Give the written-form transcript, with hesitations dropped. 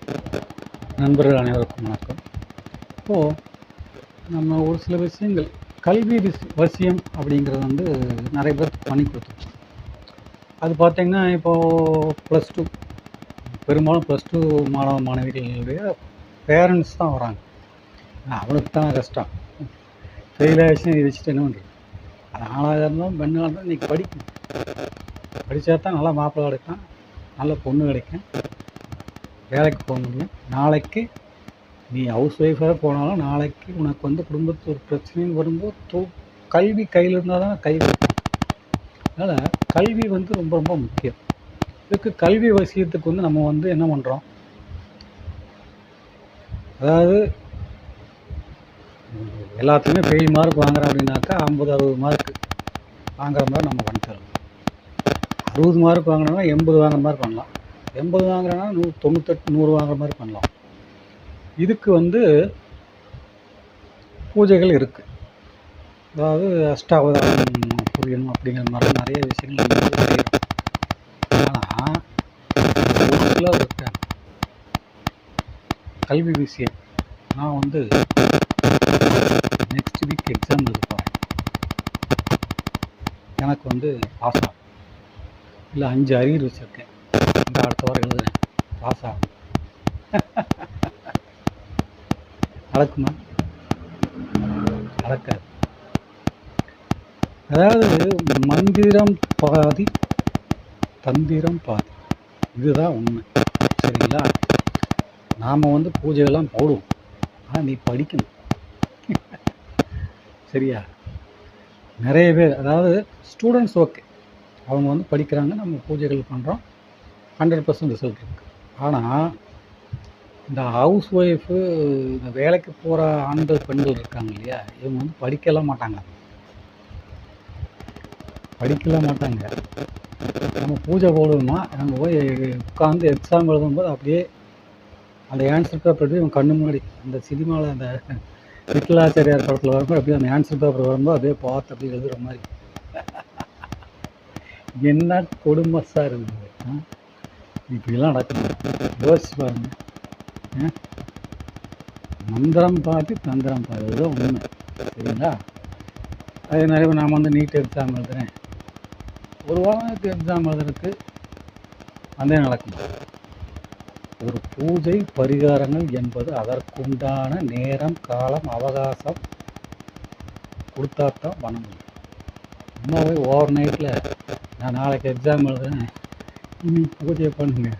நண்பர்கள் அனைவருக்கும் வணக்கம். இப்போது நம்ம ஒரு சில விஷயங்கள் கல்வி வசியம் அப்படிங்கிறது நிறைய பேருக்கு பண்ணி கொடுத்துருக்கோம். அது பார்த்திங்கன்னா இப்போது +2 பெரும்பாலும் +2 மாணவ மாணவிகளுடைய பேரண்ட்ஸ் தான் வராங்க. அவனுக்கு தான் கஷ்டம். ஃபெயில் ஆகிடுச்சுன்னா இதை வச்சுட்டு என்ன பண்ணுறது? அது ஆணாக இருந்தாலும் பெண்ணாக இருந்தாலும் இன்றைக்கி படிக்கணும். படித்தா தான் நல்லா மாப்பிள்ளை கிடைக்கும், நல்ல பொண்ணு கிடைக்கும், வேலைக்கு போக முடியும். நாளைக்கு நீ ஹவுஸ் ஒய்ஃபாக போனாலும் நாளைக்கு உனக்கு குடும்பத்து ஒரு பிரச்சனைன்னு வரும்போது கல்வி கையில் இருந்தால் தான் கை வைக்கும். அதனால் கல்வி ரொம்ப ரொம்ப முக்கியம். இதுக்கு கல்வி விஷயத்துக்கு நம்ம என்ன பண்ணுறோம், அதாவது எல்லாத்துலேயுமே ஃபெயில் மார்க் வாங்குறோம் அப்படின்னாக்கா 50-60 மார்க் வாங்குற மாதிரி நம்ம பண்ணித்தரோம். 60 மார்க் வாங்கினோம்னா 80 வாங்குற மாதிரி பண்ணலாம். 80 வாங்குறோன்னா 98-100 வாங்குற மாதிரி பண்ணலாம். இதுக்கு பூஜைகள் இருக்குது. அதாவது அஷ்டாவதாரம் புரியணும் அப்படிங்கிற மாதிரி நிறைய விஷயங்கள் செய்கிறோம். ஆனால் ஒரு சிலர் இருக்காங்க கல்வி விஷயம். நான் நெக்ஸ்ட் வீக் எக்ஸாம் எழுத போகிறேன். எனக்கு பாஸ் ஆகும், இல்லை 5 அரியர் வச்சுருக்கேன், இந்த அடுத்த வாரம் எழுதுறேன், பாஸ் ஆகும். நடக்குமா? நடக்காது. அதாவது மந்திரம் பாதி தந்திரம் பாதி, இதுதான் உண்மை. சரிங்களா? நாம் பூஜையெல்லாம் போடுவோம், ஆனால் நீ படிக்கணும். சரியா? நிறைய பேர், அதாவது ஸ்டூடெண்ட்ஸ் ஓகே, அவங்க படிக்கிறாங்க, நம்ம பூஜைகள் பண்ணுறோம், 100% ரிசல்ட் இருக்குது. ஆனால் இந்த ஹவுஸ் ஒய்ஃபு, இந்த வேலைக்கு போகிற ஆண்கள் பெண்கள் இருக்காங்க இல்லையா, இவங்க படிக்கலாம் மாட்டாங்க. நம்ம பூஜை போடுவோமா, நம்ம போய் உட்காந்து எக்ஸாம் எழுதும்போது அப்படியே அந்த ஆன்சர் பேப்பர் எப்படி இவன் கண்ணு முன்னாடி அந்த சினிமாவில் அந்த விட்டலாச்சாரியார் படத்தில் வரும்போது அப்படியே அந்த ஆன்சர் பேப்பர் வரும்போது அப்படியே பார்த்து அப்படியே எழுதுகிற மாதிரி. என்ன கொடுமை இருந்தது. இப்படிலாம் நடக்குது. யோசிச்சு பாருங்க. மந்திரம் பாதி தந்திரம் பாதி, அதுதான் உண்மை. சரிங்களா? அதே மாதிரி நான் நீட் எக்ஸாம் எழுதுகிறேன், ஒரு வாரத்துக்கு எக்ஸாம் எழுதுறதுக்கு நடக்கும். ஒரு பூஜை பரிகாரங்கள் என்பது அதற்குண்டான நேரம் காலம் அவகாசம் கொடுத்தாத்தான் பண்ண முடியும். இன்னும் ஓவர் நைட்டில் நான் நாளைக்கு எக்ஸாம் எழுதுறேன், பூஜை பண்ணுங்க.